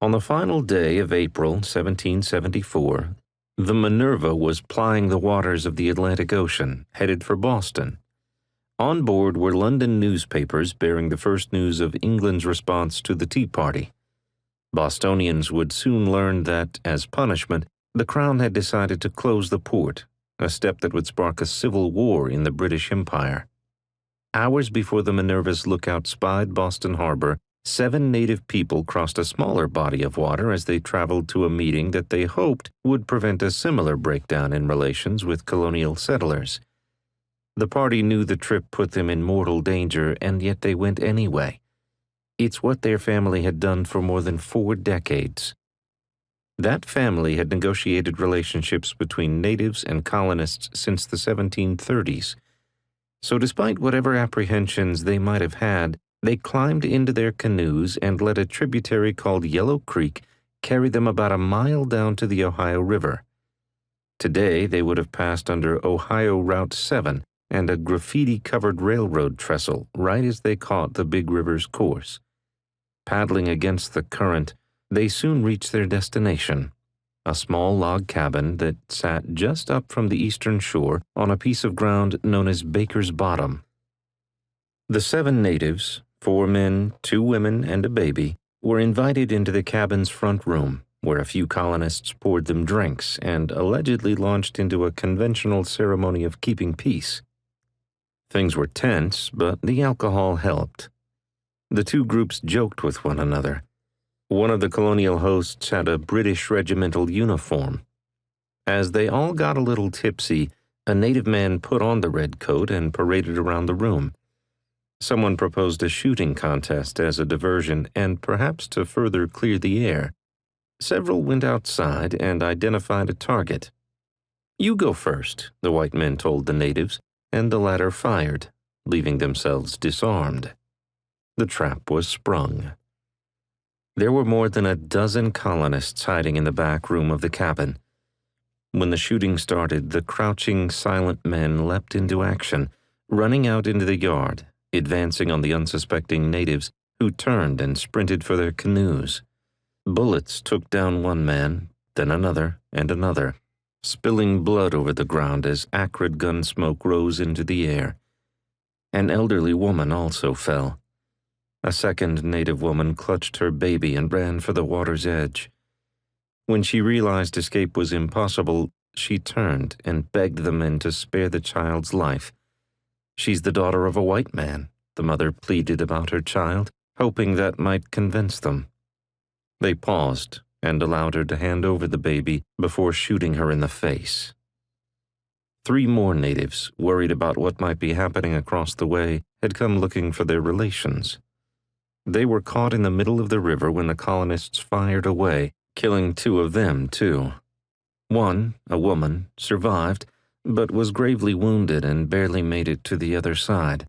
On the final day of April 1774, the Minerva was plying the waters of the Atlantic Ocean, headed for Boston. On board were London newspapers bearing the first news of England's response to the Tea Party. Bostonians would soon learn that, as punishment, the Crown had decided to close the port, a step that would spark a civil war in the British Empire. Hours before the Minerva's lookout spied Boston Harbor, 7 native people crossed a smaller body of water as they traveled to a meeting that they hoped would prevent a similar breakdown in relations with colonial settlers. The party knew the trip put them in mortal danger, and yet they went anyway. It's what their family had done for more than 4 decades. That family had negotiated relationships between natives and colonists since the 1730s. So despite whatever apprehensions they might have had, they climbed into their canoes and let a tributary called Yellow Creek carry them about a mile down to the Ohio River. Today they would have passed under Ohio Route 7 and a graffiti-covered railroad trestle right as they caught the big river's course. Paddling against the current, they soon reached their destination, a small log cabin that sat just up from the eastern shore on a piece of ground known as Baker's Bottom. The 7 natives, 4 men, 2 women, and a baby, were invited into the cabin's front room, where a few colonists poured them drinks and allegedly launched into a conventional ceremony of keeping peace. Things were tense, but the alcohol helped. The 2 groups joked with one another. One of the colonial hosts had a British regimental uniform. As they all got a little tipsy, a native man put on the red coat and paraded around the room. Someone proposed a shooting contest as a diversion and perhaps to further clear the air. Several went outside and identified a target. "You go first," the white men told the natives, and the latter fired, leaving themselves disarmed. The trap was sprung. There were more than a dozen colonists hiding in the back room of the cabin. When the shooting started, the crouching, silent men leapt into action, running out into the yard, advancing on the unsuspecting natives, who turned and sprinted for their canoes. Bullets took down one man, then another and another, spilling blood over the ground as acrid gun smoke rose into the air. An elderly woman also fell. A second native woman clutched her baby and ran for the water's edge. When she realized escape was impossible, she turned and begged the men to spare the child's life. "She's the daughter of a white man," the mother pleaded about her child, hoping that might convince them. They paused and allowed her to hand over the baby before shooting her in the face. 3 more natives, worried about what might be happening across the way, had come looking for their relations. They were caught in the middle of the river when the colonists fired away, killing 2 of them, too. One, a woman, survived, but was gravely wounded and barely made it to the other side.